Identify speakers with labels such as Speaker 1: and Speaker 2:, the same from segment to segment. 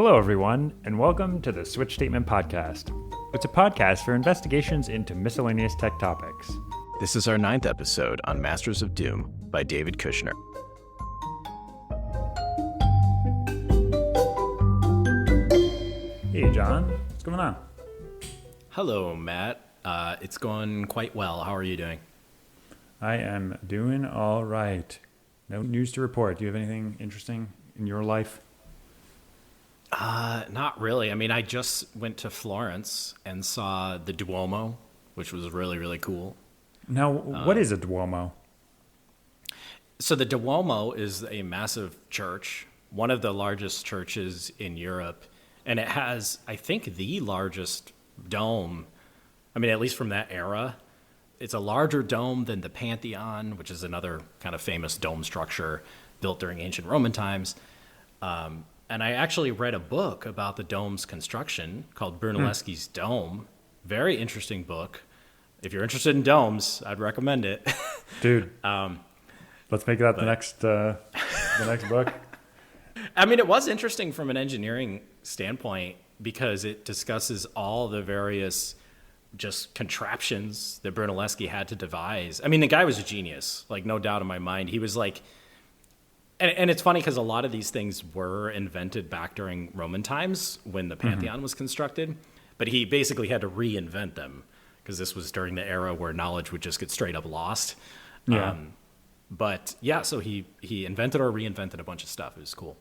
Speaker 1: Hello, everyone, and welcome to the Switch Statement Podcast. It's a podcast for investigations into miscellaneous tech topics.
Speaker 2: This is our 9th episode on Masters of Doom by David Kushner.
Speaker 1: Hey, John. What's going on?
Speaker 2: Hello, Matt. It's going quite well. How are you doing?
Speaker 1: I am doing all right. No news to report. Do you have anything interesting in your life?
Speaker 2: Not really. I mean, I just went to Florence and saw the Duomo, which was really, really cool.
Speaker 1: Now, what is a Duomo?
Speaker 2: So the Duomo is a massive church, one of the largest churches in Europe, and it has, I think, the largest dome. I mean, at least from that era. It's a larger dome than the Pantheon, which is another kind of famous dome structure built during ancient Roman times. And I actually read a book about the dome's construction called Brunelleschi's Dome. Very interesting book. If you're interested in domes, I'd recommend it.
Speaker 1: Dude, let's make that the next book.
Speaker 2: I mean, it was interesting from an engineering standpoint because it discusses all the various just contraptions that Brunelleschi had to devise. I mean, the guy was a genius, like no doubt in my mind. He was like, and it's funny because a lot of these things were invented back during Roman times when the Pantheon was constructed, but he basically had to reinvent them because this was during the era where knowledge would just get straight up lost.
Speaker 1: Yeah.
Speaker 2: But yeah, so he invented or reinvented a bunch of stuff. It was cool.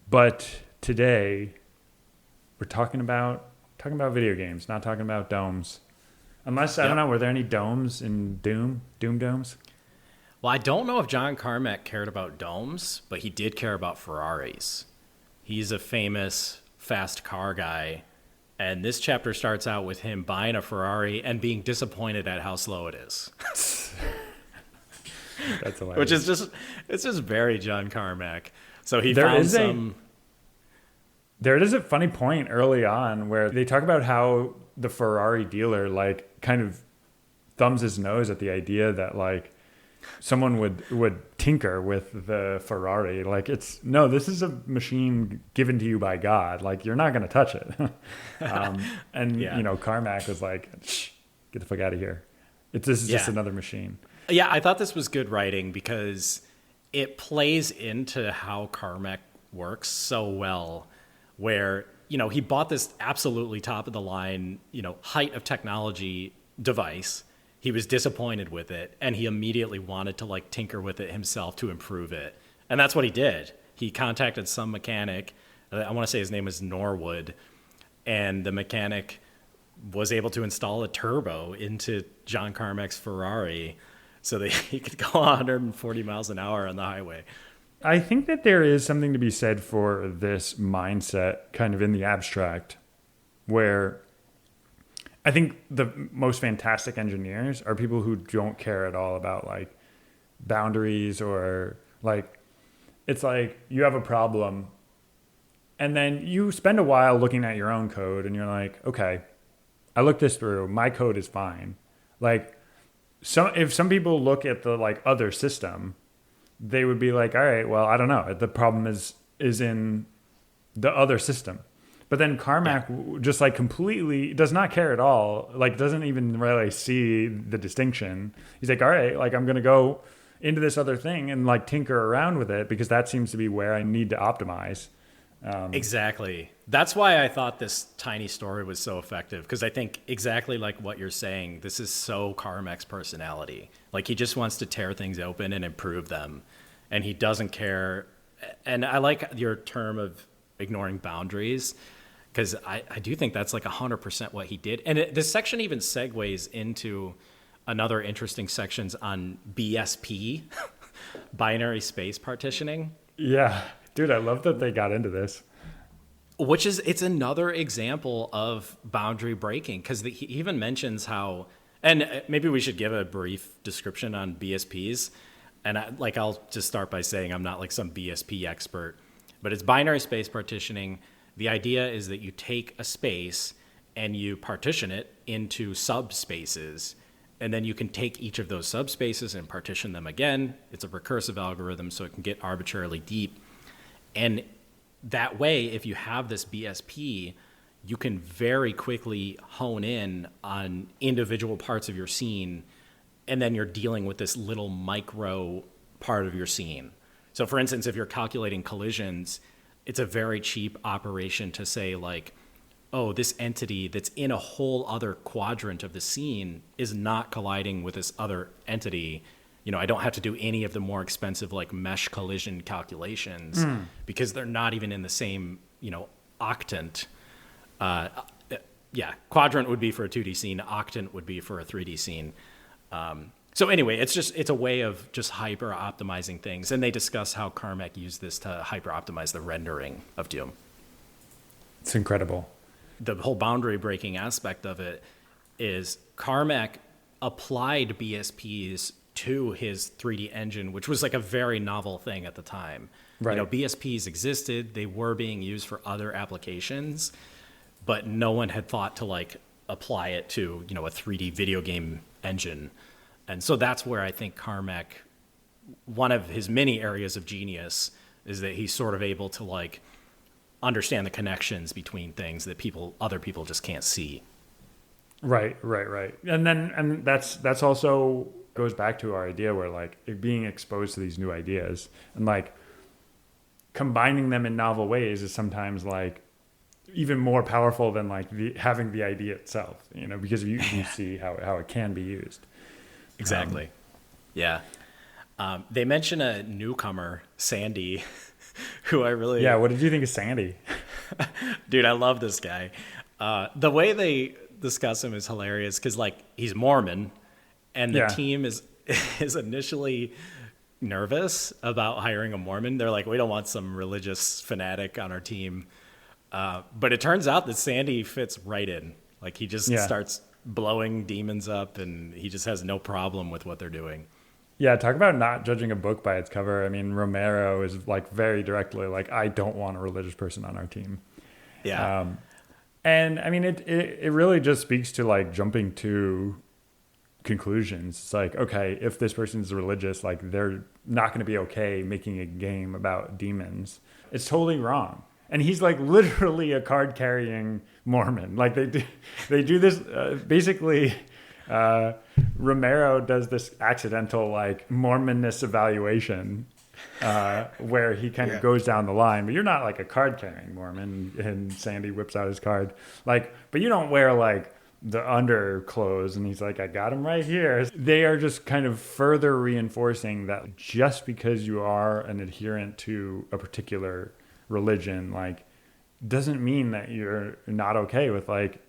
Speaker 1: But today we're talking about video games, not talking about domes. Unless, I don't know, were there any domes in Doom domes?
Speaker 2: Well, I don't know if John Carmack cared about domes, but he did care about Ferraris. He's a famous fast car guy, and this chapter starts out with him buying a Ferrari and being disappointed at how slow it is.
Speaker 1: That's hilarious.
Speaker 2: Which is it's just very John Carmack. So he
Speaker 1: There is a funny point early on where they talk about how the Ferrari dealer like kind of thumbs his nose at the idea that like someone would tinker with the Ferrari. Like this is a machine given to you by God. Like you're not going to touch it. Carmack was like, shh, get the fuck out of here. This is just another machine.
Speaker 2: Yeah, I thought this was good writing because it plays into how Carmack works so well, where, he bought this absolutely top of the line, height of technology device. He was disappointed with it, and he immediately wanted to like tinker with it himself to improve it. And that's what he did. He contacted some mechanic. I want to say his name is Norwood, and the mechanic was able to install a turbo into John Carmack's Ferrari so that he could go 140 miles an hour on the highway.
Speaker 1: I think that there is something to be said for this mindset kind of in the abstract, where I think the most fantastic engineers are people who don't care at all about like boundaries or like, it's like you have a problem and then you spend a while looking at your own code and you're like, okay, I looked this through, my code is fine. Like if some people look at the like other system, they would be like, all right, well, I don't know. The problem is in the other system. But then Carmack just like completely does not care at all, like doesn't even really see the distinction. He's like, all right, like I'm going to go into this other thing and like tinker around with it because that seems to be where I need to optimize.
Speaker 2: Exactly. That's why I thought this tiny story was so effective, because I think exactly like what you're saying, this is so Carmack's personality. Like he just wants to tear things open and improve them, and he doesn't care. And I like your term of ignoring boundaries, because I do think that's like 100% what he did. And this section even segues into another interesting sections on BSP, binary space partitioning.
Speaker 1: Yeah. Dude, I love that they got into this.
Speaker 2: It's another example of boundary breaking, because he even mentions how, and maybe we should give a brief description on BSPs. And I'll just start by saying I'm not like some BSP expert, but it's binary space partitioning. The idea is that you take a space and you partition it into subspaces, and then you can take each of those subspaces and partition them again. It's a recursive algorithm, so it can get arbitrarily deep. And that way, if you have this BSP, you can very quickly hone in on individual parts of your scene, and then you're dealing with this little micro part of your scene. So for instance, if you're calculating collisions, it's a very cheap operation to say like, oh, this entity that's in a whole other quadrant of the scene is not colliding with this other entity. You know, I don't have to do any of the more expensive like mesh collision calculations because they're not even in the same, you know, octant. Quadrant would be for a 2D scene. Octant would be for a 3D scene. So anyway, it's a way of just hyper optimizing things. And they discuss how Carmack used this to hyper optimize the rendering of Doom.
Speaker 1: It's incredible.
Speaker 2: The whole boundary breaking aspect of it is Carmack applied BSPs to his 3D engine, which was like a very novel thing at the time.
Speaker 1: Right.
Speaker 2: You know, BSPs existed, they were being used for other applications, but no one had thought to like apply it to, you know, a 3D video game engine. And so that's where I think Carmack, one of his many areas of genius is that he's sort of able to like understand the connections between things that other people just can't see.
Speaker 1: Right. And that's also goes back to our idea where like being exposed to these new ideas and like combining them in novel ways is sometimes like even more powerful than like having the idea itself, you know, because you see how it can be used.
Speaker 2: Exactly. They mention a newcomer, Sandy, who I really...
Speaker 1: Yeah, what did you think of Sandy?
Speaker 2: Dude, I love this guy. The way they discuss him is hilarious because, like, he's Mormon, and the team is initially nervous about hiring a Mormon. They're like, we don't want some religious fanatic on our team. But it turns out that Sandy fits right in. Like, he just starts blowing demons up, and he just has no problem with what they're doing.
Speaker 1: Yeah, talk about not judging a book by its cover. I mean, Romero is like very directly like, I don't want a religious person on our team.
Speaker 2: Yeah.
Speaker 1: And I mean, it really just speaks to like jumping to conclusions. It's like, okay, if this person's religious, like they're not going to be okay making a game about demons. It's totally wrong. And he's like literally a card carrying Mormon. Like they do this basically. Romero does this accidental like Mormonness evaluation where he kind of goes down the line, but you're not like a card carrying Mormon. And Sandy whips out his card, like, but you don't wear like the underclothes. And he's like, I got him right here. They are just kind of further reinforcing that just because you are an adherent to a particular religion, like, doesn't mean that you're not okay with like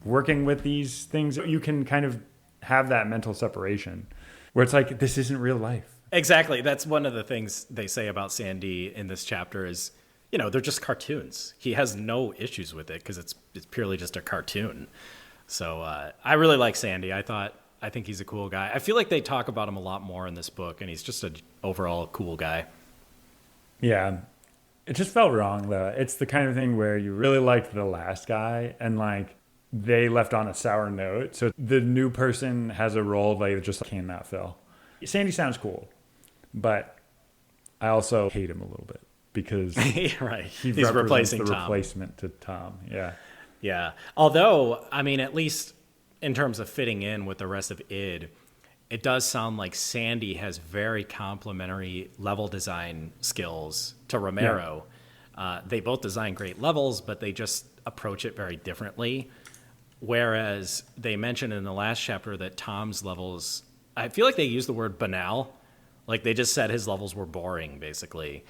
Speaker 1: working with these things. You can kind of have that mental separation where it's like, this isn't real life.
Speaker 2: Exactly. That's one of the things they say about Sandy in this chapter is, you know, they're just cartoons. He has no issues with it because it's purely just a cartoon. So I really like Sandy. I think he's a cool guy. I feel like they talk about him a lot more in this book, and he's just an overall cool guy.
Speaker 1: Yeah. It just felt wrong, though. It's the kind of thing where you really liked the last guy, and like, they left on a sour note. So the new person has a role they just cannot fill. Sandy sounds cool, but I also hate him a little bit because
Speaker 2: right.
Speaker 1: He's
Speaker 2: replacing
Speaker 1: the
Speaker 2: Tom.
Speaker 1: Replacement to Tom. Yeah.
Speaker 2: Yeah. Although, I mean, at least in terms of fitting in with the rest of id, it does sound like Sandy has very complementary level design skills to Romero. Yeah. They both design great levels, but they just approach it very differently. Whereas they mentioned in the last chapter that Tom's levels, I feel like they used the word banal. Like they just said his levels were boring, basically.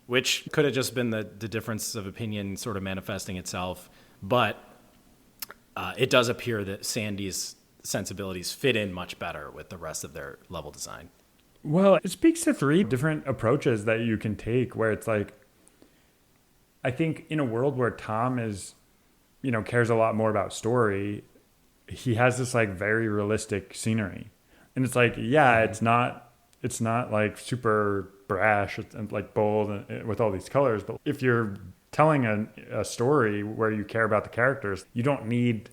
Speaker 2: Which could have just been the difference of opinion sort of manifesting itself. But it does appear that Sandy's sensibilities fit in much better with the rest of their level design.
Speaker 1: Well, it speaks to three different approaches that you can take where it's like, I think in a world where Tom is, you know, cares a lot more about story, he has this like very realistic scenery. And it's like, yeah, it's not like super brash and like bold and with all these colors. But if you're telling a story where you care about the characters, you don't need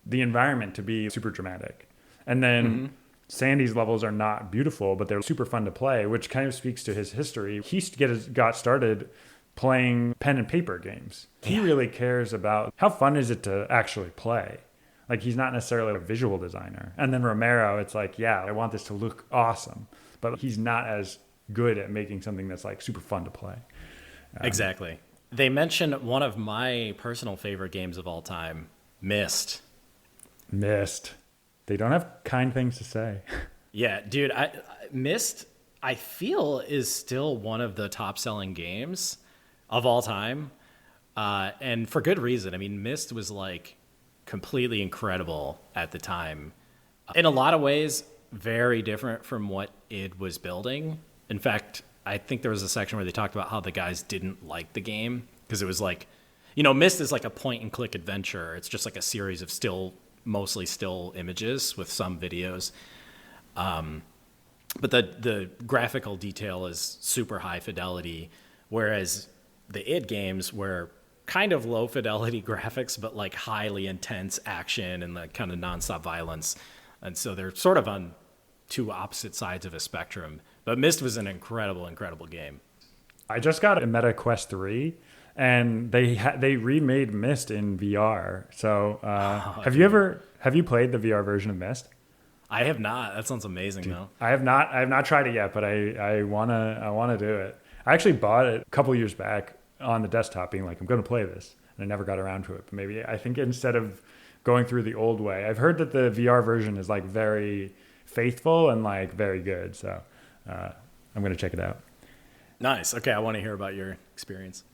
Speaker 1: the environment to be super dramatic. And then Sandy's levels are not beautiful, but they're super fun to play, which kind of speaks to his history. He got started playing pen and paper games. He really cares about how fun is it to actually play. Like, he's not necessarily a visual designer. And then Romero, it's like, yeah, I want this to look awesome. But he's not as good at making something that's like super fun to play.
Speaker 2: Exactly. They mentioned one of my personal favorite games of all time, Myst.
Speaker 1: Myst. They don't have kind things to say.
Speaker 2: Yeah, dude, Myst, I feel, is still one of the top-selling games of all time. And for good reason. I mean, Myst was like completely incredible at the time. In a lot of ways, very different from what id was building. In fact, I think there was a section where they talked about how the guys didn't like the game because it was like, Myst is like a point-and-click adventure. It's just like a series of mostly still images with some videos. But the graphical detail is super high fidelity, whereas the id games were kind of low fidelity graphics, but like highly intense action and like kind of nonstop violence. And so they're sort of on two opposite sides of a spectrum. But Myst was an incredible, incredible game.
Speaker 1: I just got a Meta Quest 3, and they remade Myst in VR. So have you played the VR version of Myst?
Speaker 2: I have not. That sounds amazing, though.
Speaker 1: I have not tried it yet, but I wanna do it. I actually bought it a couple years back on the desktop, being like, I'm going to play this, and I never got around to it. But maybe I think instead of going through the old way, I've heard that the VR version is like very faithful and like very good. So I'm going to check it out.
Speaker 2: Nice. Okay, I want to hear about your experience.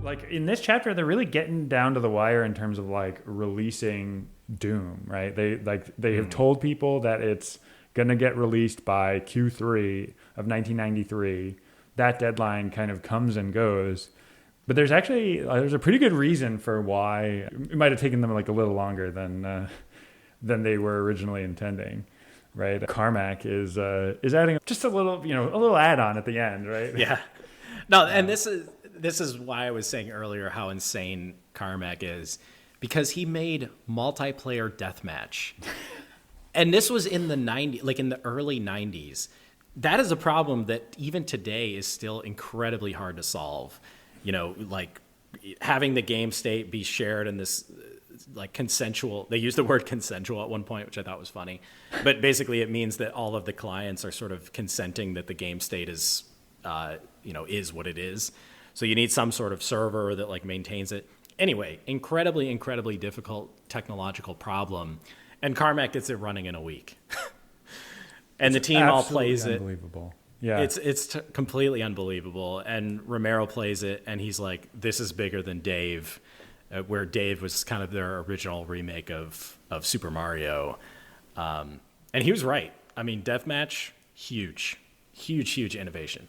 Speaker 1: Like in this chapter, they're really getting down to the wire in terms of like releasing Doom, right? They have told people that it's going to get released by Q3 of 1993. That deadline kind of comes and goes. But there's a pretty good reason for why it might have taken them like a little longer than they were originally intending, right? Carmack is adding just a little add-on at the end, right?
Speaker 2: Yeah. No, and this is why I was saying earlier how insane Carmack is, because he made multiplayer deathmatch. And this was in the 90s, like in the early 90s. That is a problem that even today is still incredibly hard to solve. Like having the game state be shared in this like consensual, they used the word consensual at one point, which I thought was funny. But basically it means that all of the clients are sort of consenting that the game state is what it is. So you need some sort of server that like maintains it. Anyway, incredibly, incredibly difficult technological problem. And Carmack gets it running in a week. And the team all plays it.
Speaker 1: Unbelievable. Yeah.
Speaker 2: It's completely unbelievable. And Romero plays it, and he's like, this is bigger than Dave, where Dave was kind of their original remake of Super Mario. And he was right. I mean, deathmatch, huge, huge, huge innovation.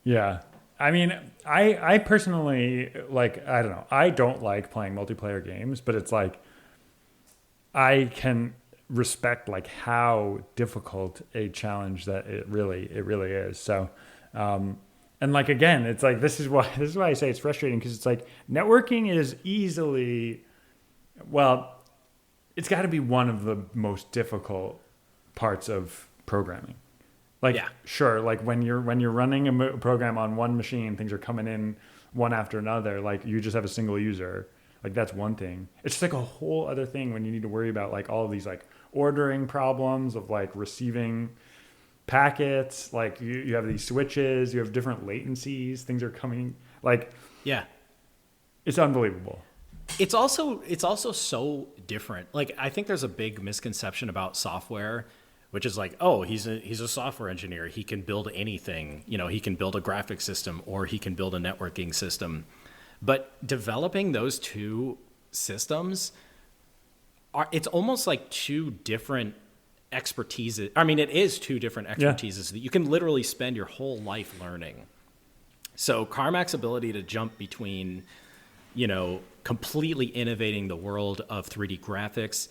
Speaker 1: Yeah. I mean, I personally, like, I don't know. I don't like playing multiplayer games, but it's like, I can respect like how difficult a challenge that it really is. So, and like, again, it's like, this is why I say it's frustrating, because it's like networking is it's got to be one of the most difficult parts of programming. Like, yeah. Sure, like when you're running a program on one machine, things are coming in one after another. Like, you just have a single user. Like, that's one thing. It's just like a whole other thing when you need to worry about like all of these like ordering problems of like receiving packets. Like you have these switches, you have different latencies, things are coming. Like, yeah, it's unbelievable.
Speaker 2: It's also so different. Like, I think there's a big misconception about software, which is like, oh, he's a software engineer. He can build anything. He can build a graphic system or he can build a networking system. But developing those two systems, it's almost like two different expertises. I mean, it is two different expertises that you can literally spend your whole life learning. So Carmack's ability to jump between, completely innovating the world of 3D graphics,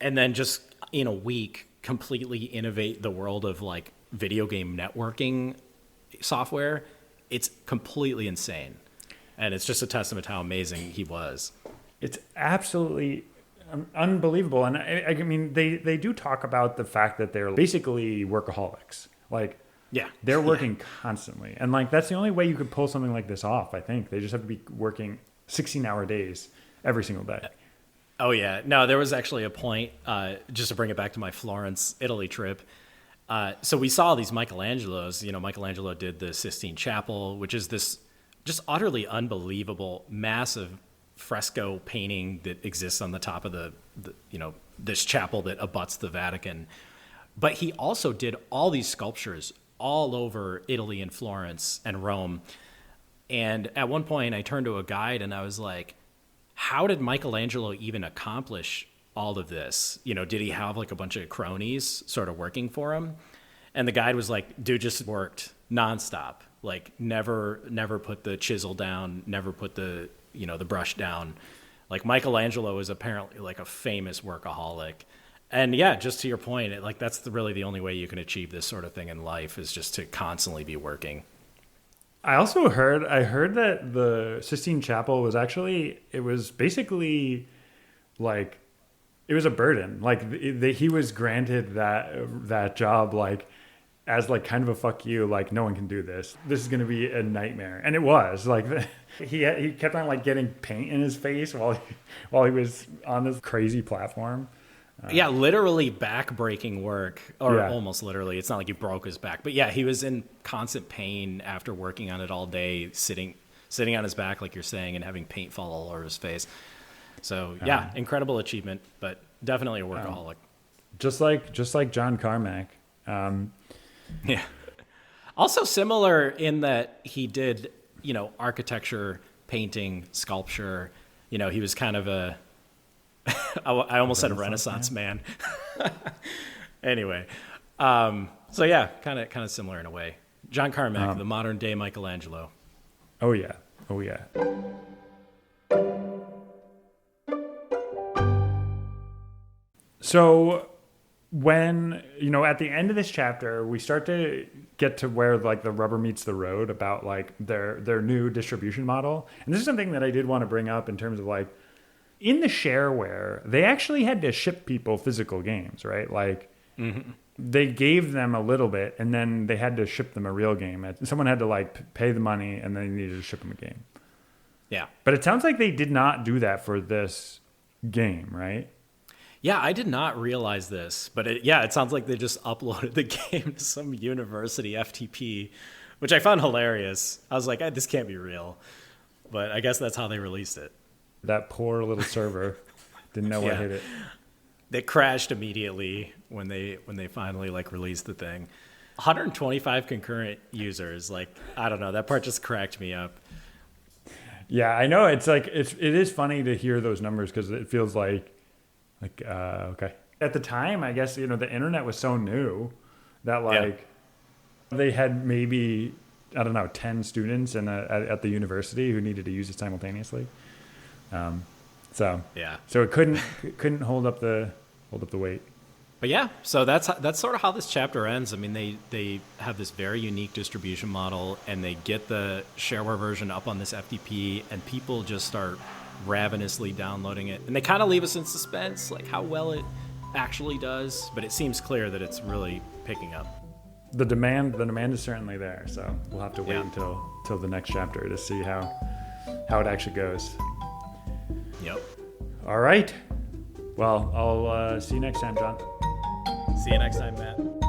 Speaker 2: and then just in a week completely innovate the world of like video game networking software, it's completely insane. And it's just a testament to how amazing he was.
Speaker 1: It's absolutely unbelievable. And I mean, they do talk about the fact that they're basically workaholics. Like
Speaker 2: Yeah.
Speaker 1: They're working constantly. And like that's the only way you could pull something like this off, I think. They just have to be working 16-hour days every single day.
Speaker 2: Oh, yeah. No, there was actually a point, just to bring it back to my Florence, Italy trip. So we saw these Michelangelos. You know, Michelangelo did the Sistine Chapel, which is this just utterly unbelievable, massive fresco painting that exists on the top of the this chapel that abuts the Vatican. But he also did all these sculptures all over Italy and Florence and Rome. And at one point I turned to a guide and I was like, how did Michelangelo even accomplish all of this? You know, did he have like a bunch of cronies sort of working for him? And the guide was like, dude just worked nonstop. Like never put the chisel down, never put the brush down. Like Michelangelo is apparently like a famous workaholic. And yeah, just to your point, that's really the only way you can achieve this sort of thing in life is just to constantly be working.
Speaker 1: I also heard that the Sistine Chapel was basically like, it was a burden. Like he was granted that job, like as like kind of a fuck you, like no one can do this. This is going to be a nightmare. And it was like, he kept on like getting paint in his face while he was on this crazy platform.
Speaker 2: Yeah, literally back-breaking work, or almost literally. It's not like he broke his back. But yeah, he was in constant pain after working on it all day, sitting on his back, like you're saying, and having paint fall all over his face. So yeah, incredible achievement, but definitely a workaholic.
Speaker 1: Just like John Carmack.
Speaker 2: Yeah. Also similar in that he did, architecture, painting, sculpture. He was kind of I almost said a Renaissance man. Anyway, so yeah, kind of similar in a way. John Carmack, the modern day Michelangelo.
Speaker 1: Oh yeah. So when, at the end of this chapter, we start to get to where like the rubber meets the road about like their new distribution model. And this is something that I did want to bring up in terms of like, in the shareware, they actually had to ship people physical games, right? Like they gave them a little bit and then they had to ship them a real game. Someone had to like pay the money and then they needed to ship them a game.
Speaker 2: Yeah.
Speaker 1: But it sounds like they did not do that for this game, right?
Speaker 2: Yeah, I did not realize this, but it sounds like they just uploaded the game to some university FTP, which I found hilarious. I was like, this can't be real. But I guess that's how they released it.
Speaker 1: That poor little server didn't know what hit it.
Speaker 2: They crashed immediately when they finally like released the thing. 125 concurrent users. Like, I don't know. That part just cracked me up.
Speaker 1: Yeah, I know. It's like it is funny to hear those numbers because it feels like okay. At the time, I guess the internet was so new that like they had maybe 10 students at the university who needed to use it simultaneously. So it couldn't hold up the weight.
Speaker 2: But yeah, so that's sort of how this chapter ends. I mean, they have this very unique distribution model, and they get the shareware version up on this FTP, and people just start ravenously downloading it, and they kind of leave us in suspense, like how well it actually does. But it seems clear that it's really picking up.
Speaker 1: The demand is certainly there. So we'll have to wait until the next chapter to see how it actually goes.
Speaker 2: Yep.
Speaker 1: All right. Well, I'll see you next time, John.
Speaker 2: See you next time, Matt.